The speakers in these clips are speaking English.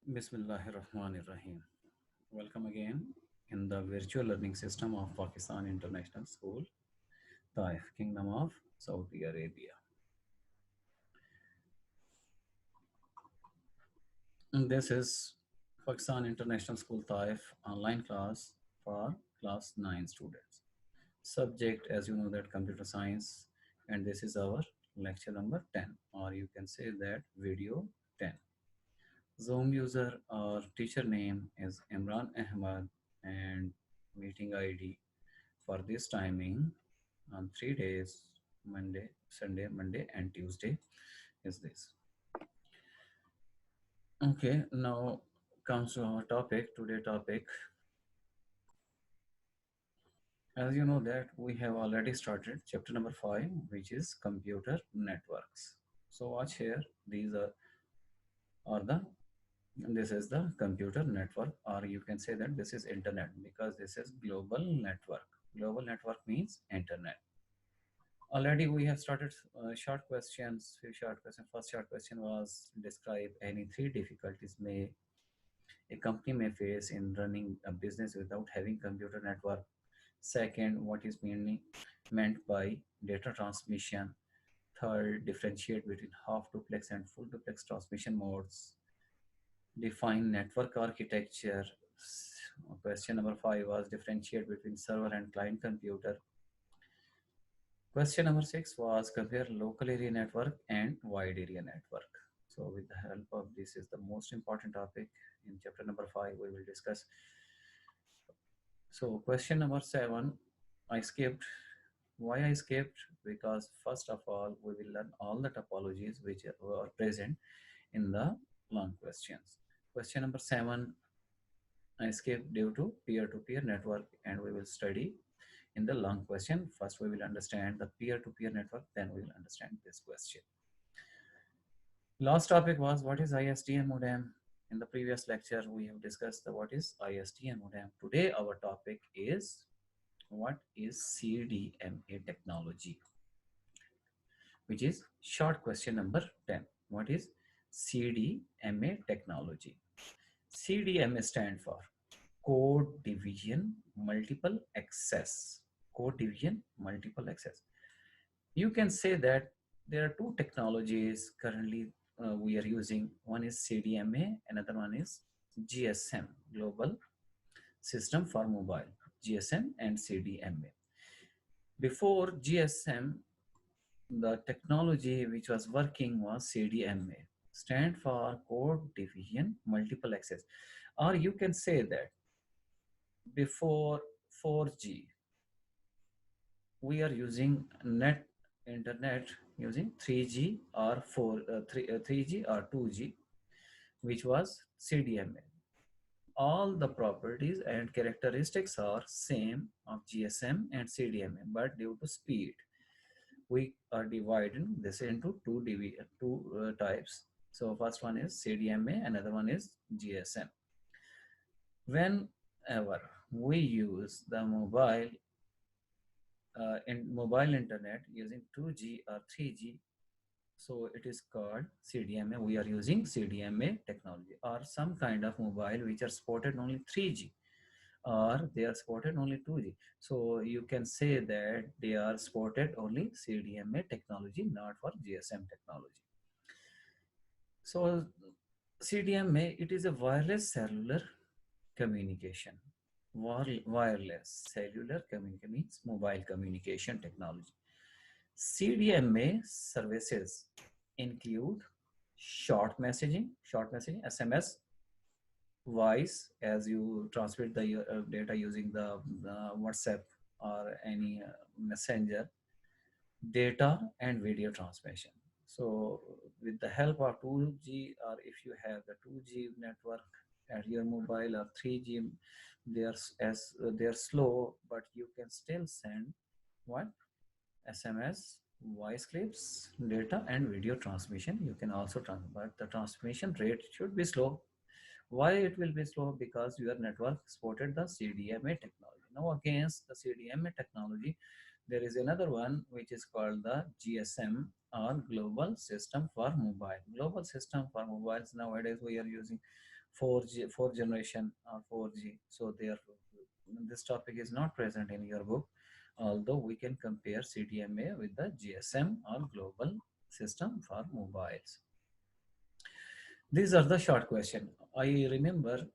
Bismillahirrahmanirrahim. Welcome again in the virtual learning system of Pakistan International School, Taif, Kingdom of Saudi Arabia. And this is Pakistan International School Taif online class for class 9 students. Subject, as you know, that computer science, and this is our lecture number 10, or you can say that video 10. Zoom user or teacher name is Imran Ahmad, and meeting ID for this timing on 3 days, Monday, Sunday, Monday, and Tuesday is this. Okay, now comes to our topic, today topic. As you know that we have already started chapter number 5, which is computer networks. So watch here, these are the this is the computer network, or you can say that this is internet, because this is global network. Global network means internet. Already we have started short questions, few short questions. First short question was, describe any three difficulties may a company may face in running a business without having computer network. Second, what is mainly meant by data transmission. Third, differentiate between half duplex and full duplex transmission modes. Define network architecture. Question number 5 was, differentiate between server and client computer. Question number 6 was, compare local area network and wide area network. So with the help of this is the most important topic in chapter number 5 we will discuss. So question number 7, I skipped. Why I skipped? Because first of all we will learn all the topologies which are present in the long questions. Question number 7 I skipped due to peer-to-peer network, and we will study in the long question. First, we will understand the peer-to-peer network, then we will understand this question. Last topic was, what is ISDN modem? In the previous lecture, we have discussed the what is ISDN modem. Today, our topic is what is CDMA technology, which is short question number 10. What is CDMA technology? CDMA stand for code division multiple access. Code division multiple access. You can say that there are two technologies currently we are using. One is CDMA, another one is GSM, Global System for Mobile, GSM and CDMA. Before GSM, the technology which was working was CDMA, stand for code division multiple access. Or you can say that before 4G, we are using net internet using 3G or 3G or 2G, which was CDMA. All the properties and characteristics are same of GSM and CDMA, but due to speed, we are dividing this into two types. So first one is CDMA, another one is GSM. Whenever we use the mobile internet using 2G or 3G, so it is called CDMA. We are using CDMA technology. Or some kind of mobile which are supported only 3G, or they are supported only 2G. So you can say that they are supported only CDMA technology, not for GSM technology. So CDMA, it is a wireless cellular communication. Wireless cellular communication means mobile communication technology. CDMA services include short messaging, SMS, voice, as you transmit the data using the WhatsApp or any messenger, data and video transmission. So with the help of 2G, or if you have the 2G network at your mobile, or 3G, they're slow, but you can still send what? SMS, voice clips, data, and video transmission. You can also but the transmission rate should be slow. Why it will be slow? Because your network supported the CDMA technology. Now against the CDMA technology, there is another one which is called the GSM, or Global System for Mobile. Global System for Mobiles, nowadays we are using 4G, fourth generation or 4G. So therefore, this topic is not present in your book, although we can compare CDMA with the GSM or global system for mobiles. These are the short question. I remember,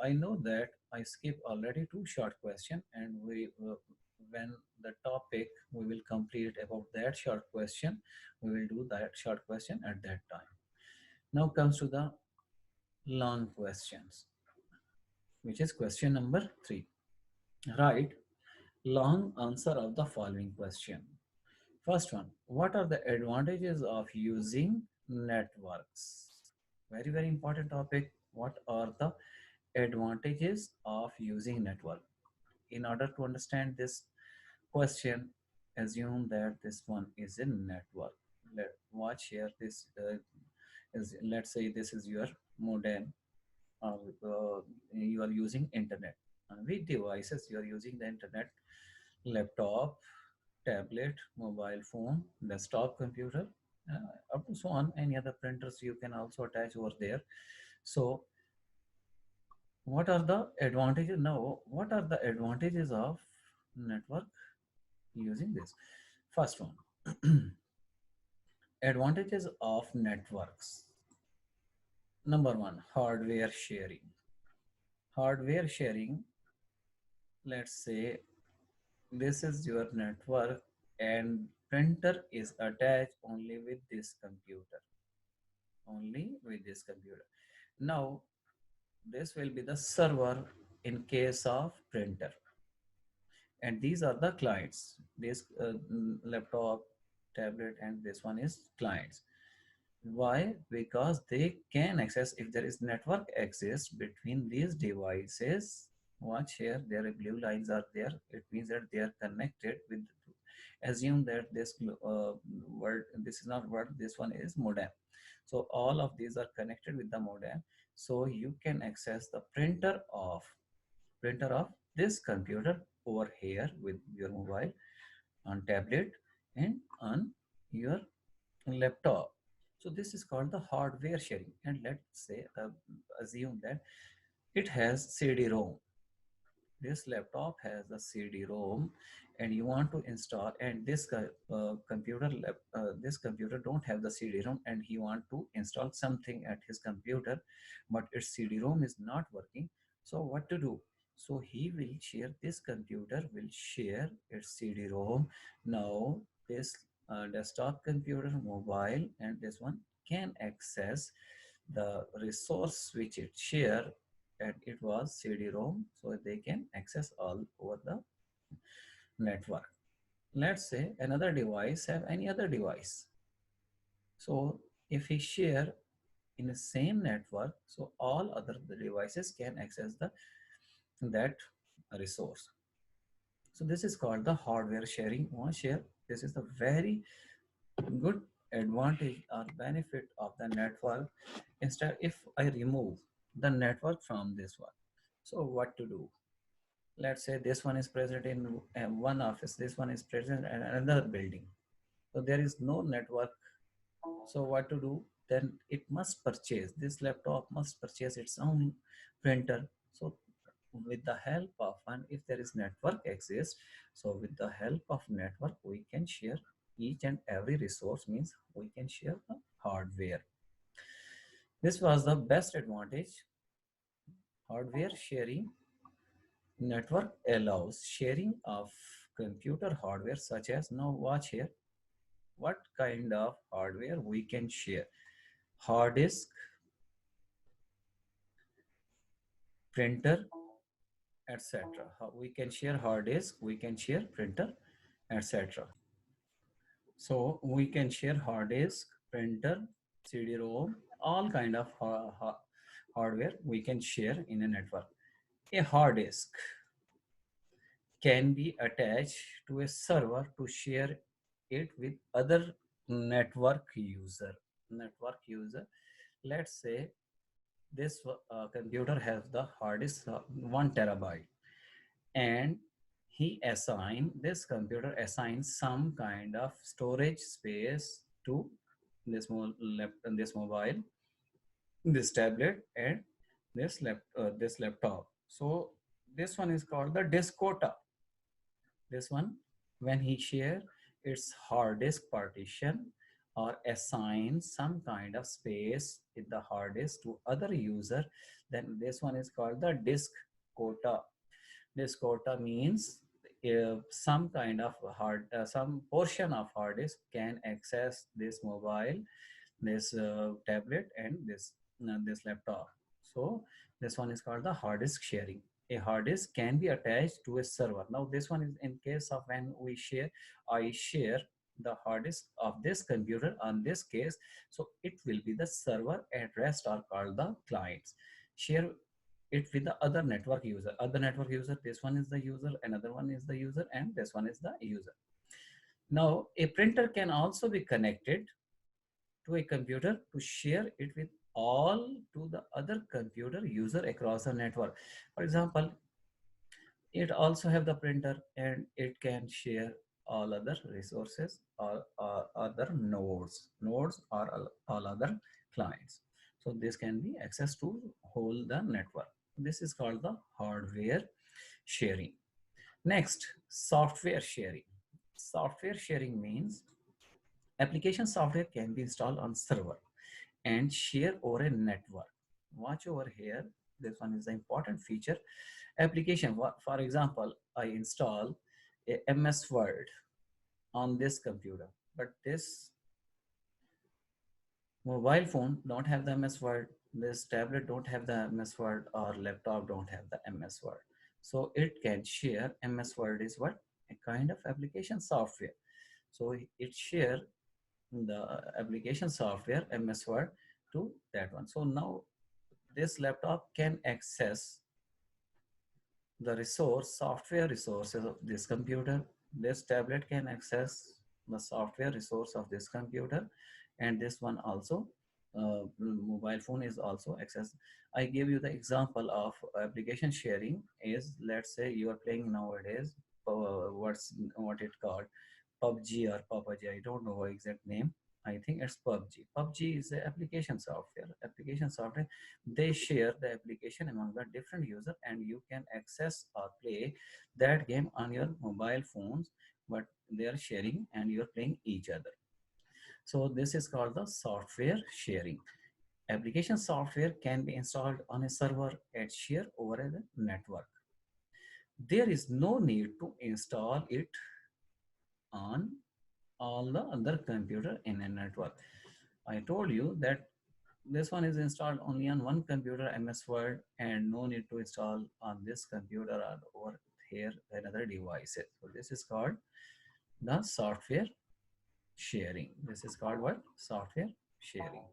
I know that I skipped already two short question, and when the topic we will complete about that short question, we will do that short question at that time. Now comes to the long questions, which is question number 3. Write long answer of the following question. First one, what are the advantages of using networks? Very, very important topic. What are the advantages of using network? In order to understand this question, assume that this one is a network. Watch here. This is, let's say this is your modem. You are using internet. With devices, you are using the internet, laptop, tablet, mobile phone, desktop computer, up to so on. Any other printers you can also attach over there. So what are the advantages now? What are the advantages of network using this? First one, advantages of networks. Number one, hardware sharing. Hardware sharing, let's say this is your network and printer is attached only with this computer. Only with this computer. Now, this will be the server in case of printer. And these are the clients. This laptop, tablet, and this one is clients. Why? Because they can access, if there is network access between these devices. Watch here, their blue lines are there. It means that they are connected with, assume that this word, this is not word, this one is modem. So all of these are connected with the modem. So you can access the printer of this computer over here with your mobile, on tablet, and on your laptop. So this is called the hardware sharing. And let's say, assume that it has CD-ROM. This laptop has a CD-ROM, and you want to install, and this this computer don't have the CD-ROM, and he want to install something at his computer, but its CD-ROM is not working. So what to do? So he will share, this computer will share its CD-ROM. Now this desktop computer, mobile, and this one can access the resource which it share, and it was CD-ROM, so they can access all over the network. Let's say another device have any other device. So if we share in the same network, so all other devices can access that resource. So this is called the hardware sharing. One share. This is the very good advantage or benefit of the network. Instead, if I remove the network from this one, so what to do? Let's say this one is present in one office, this one is present in another building. So there is no network. So what to do? Then it must purchase, this laptop must purchase its own printer. So with the help of, and if there is network exists, so with the help of network, we can share each and every resource, means we can share the hardware. This was the best advantage. Hardware sharing. Network allows sharing of computer hardware such as, now watch here, what kind of hardware we can share. Hard disk, printer, etc. We can share hard disk, we can share printer, etc. So we can share hard disk, printer, CD-ROM, all kind of hardware we can share in a network. A hard disk can be attached to a server to share it with other network user. Network user. Let's say this computer has the hard disk 1 terabyte, and this computer assigns some kind of storage space to this mobile, this tablet, and this laptop. So this one is called the disk quota. This one, when he share its hard disk partition or assign some kind of space in the hard disk to other user, then this one is called the disk quota. Disk quota means if some kind of some portion of hard disk can access this mobile, this tablet, and this laptop. So this one is called the hard disk sharing. A hard disk can be attached to a server. Now this one is in case of when we share, I share the hard disk of this computer on this case, so it will be the server, and rest are called the clients. Share it with the other network user. Other network user, this one is the user, another one is the user, and this one is the user. Now a printer can also be connected to a computer to share it with all to the other computer user across the network. For example, it also have the printer, and it can share all other resources or other nodes or all other clients. So this can be access to whole the network. This is called the hardware sharing. Next, software sharing. Software sharing means application software can be installed on server and share over a network. Watch over here. This one is the important feature. Application, for example, I install a MS Word on this computer, but this mobile phone don't have the MS Word, this tablet don't have the MS Word, or laptop don't have the MS Word. So it can share. MS Word is what? A kind of application software. So it share the application software MS Word to that one. So now this laptop can access the software resources of this computer. This tablet can access the software resource of this computer, and this one also, mobile phone is also access. I gave you the example of application sharing is, let's say you are playing nowadays, what it called, PUBG or PUBG, I don't know exact name. I think it's PUBG. PUBG is the application software. Application software, they share the application among the different user, and you can access or play that game on your mobile phones, but they are sharing and you're playing each other. So this is called the software sharing. Application software can be installed on a server and share over a network. There is no need to install it on all the other computer in a network. I told you that this one is installed only on one computer, MS Word, and no need to install on this computer or over here another devices. So this is called the software sharing. This is called what? Software sharing.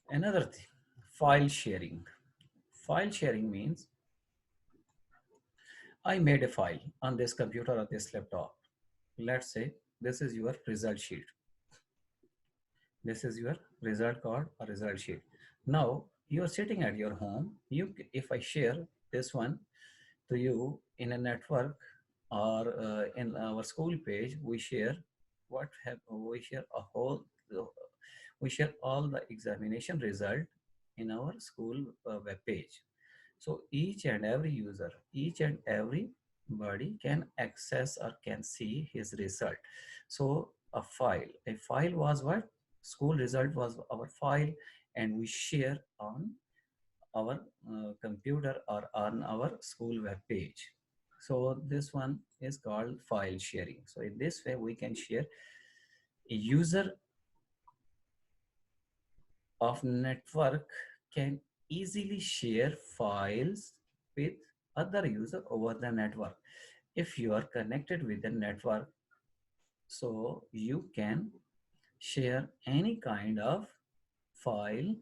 Another thing, file sharing. File sharing means I made a file on this computer or this laptop. Let's say this is your result sheet. This is your result card or result sheet. Now you are sitting at your home. If I share this one to you in a network or in our school page, we share we share a whole we share all the examination result in our school web page. So each and every user, each and everybody can access or can see his result. So a file was what? School result was our file, and we share on our computer or on our school web page. So this one is called file sharing. So in this way, we can share. A user of network can easily share files with other user over the network. If you are connected with the network, so you can share any kind of file,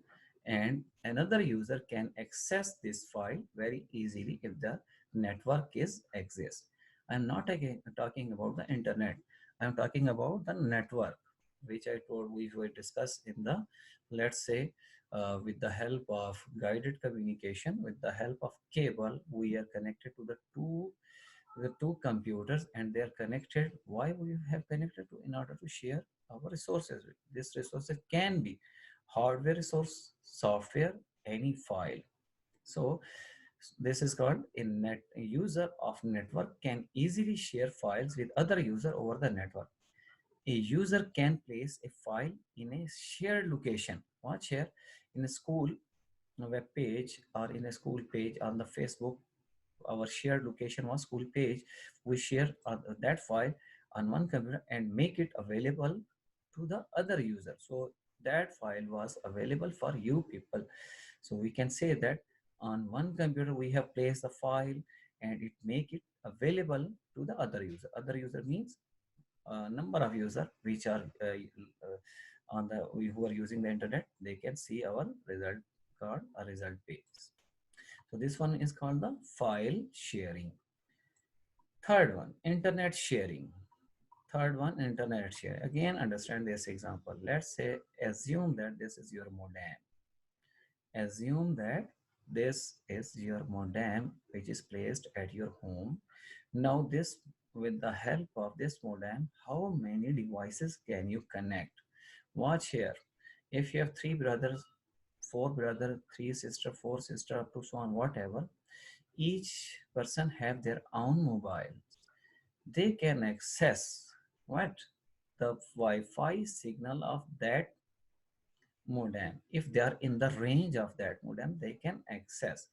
and another user can access this file very easily if the network is exists. I'm not again talking about the internet. I'm talking about the network, which I told we will discuss in the, let's say, with the help of guided communication, with the help of cable, we are connected to the two computers, and they are connected. Why we have connected to? In order to share our resources. These resources can be hardware resource, software, any file. So this is called a net. A user of network can easily share files with other user over the network. A user can place a file in a shared location. Watch here, in a school web page or in a school page on the Facebook, our shared location was school page. We share that file on one computer and make it available to the other user. So that file was available for you people. So we can say that on one computer we have placed the file and it make it available to the other user. Other user means number of user which are on the who are using the internet. They can see our result card or result page. So this one is called the file sharing. Third one, internet sharing. Third one, internet sharing. Again, understand this example. Let's say, assume that this is your modem. Assume that this is your modem which is placed at your home. Now this, with the help of this modem, how many devices can you connect? Watch here. If you have three brothers, four brothers, three sister, four sister, up to so on, whatever, each person have their own mobile. They can access what? The Wi-Fi signal of that modem. If they are in the range of that modem, they can access.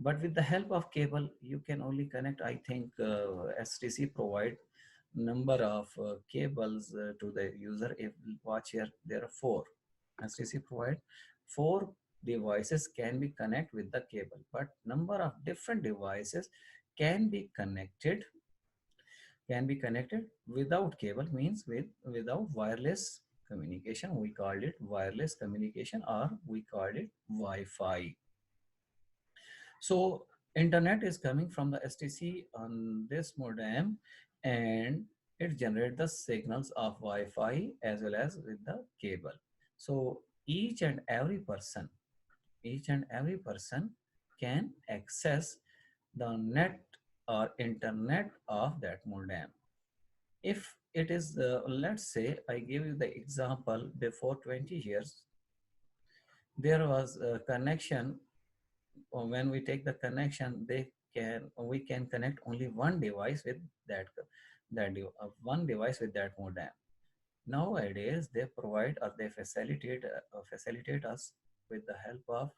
But with the help of cable, you can only connect, I think STC provide number of cables to the user. If watch here, there are four. STC provide four devices can be connected with the cable, but number of different devices can be connected without cable, means without wireless communication. We called it wireless communication, or we called it Wi-Fi. So internet is coming from the STC on this modem, and it generates the signals of Wi-Fi as well as with the cable. So each and every person can access the net or internet of that modem. If it is, let's say, I give you the example, before 20 years, there was a connection. When we take the connection, we can connect only one device with one device with that modem. Nowadays, they provide or they facilitate us with the help of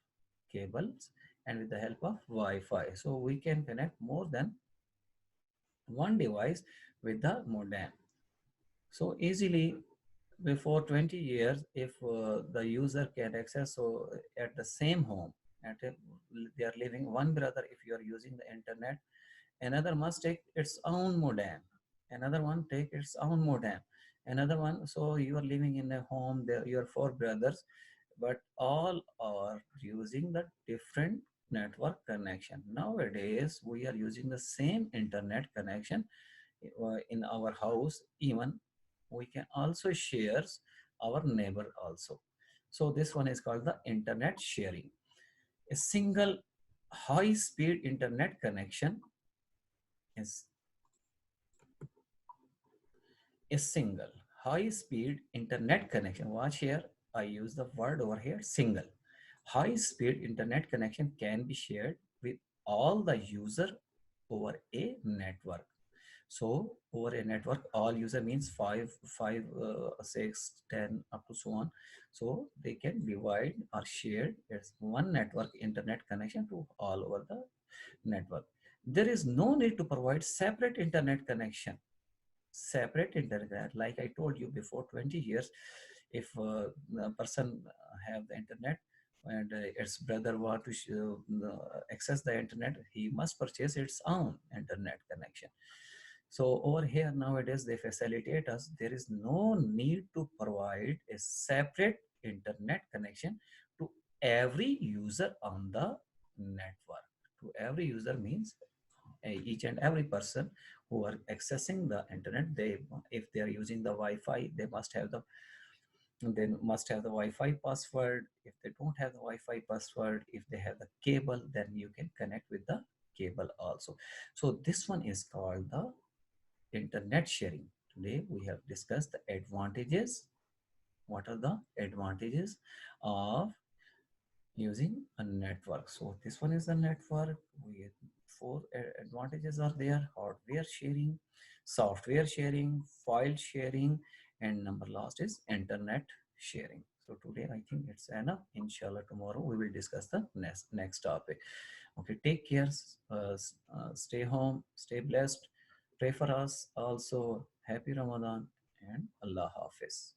cables and with the help of Wi-Fi. So we can connect more than one device with the modem. So easily, before 20 years, if the user can access, so at the same home, they are living one brother, if you are using the internet, another must take its own modem, another one take its own modem, another one. So you are living in a home, there your four brothers, but all are using the different network connection. Nowadays we are using the same internet connection in our house. Even we can also share our neighbor also. So this one is called the internet sharing. A single high speed internet connection is a single high speed internet connection. Watch here, I use the word over here, single high speed internet connection can be shared with all the user over a network. So over a network, all user means five, 6, 10, up to so on. So they can divide or share as one network internet connection to all over the network. There is no need to provide separate internet connection. Separate internet, like I told you, before 20 years, if a person have the internet and its brother want to access the internet, he must purchase its own internet connection. So over here nowadays they facilitate us. There is no need to provide a separate internet connection to every user on the network. To every user means each and every person who are accessing the internet. They, if they are using the Wi-Fi, they must have the Wi-Fi password. If they don't have the Wi-Fi password, if they have the cable, then you can connect with the cable also. So this one is called the internet sharing. Today we have discussed the advantages what are the advantages of using a network. So this one is the network. We four advantages are there: hardware sharing, software sharing, file sharing, and number last is internet sharing. So today I think it's enough. Inshallah, tomorrow we will discuss the next topic. Okay, take care. Stay home. Stay blessed. Pray for us. Also, happy Ramadan and Allah Hafiz.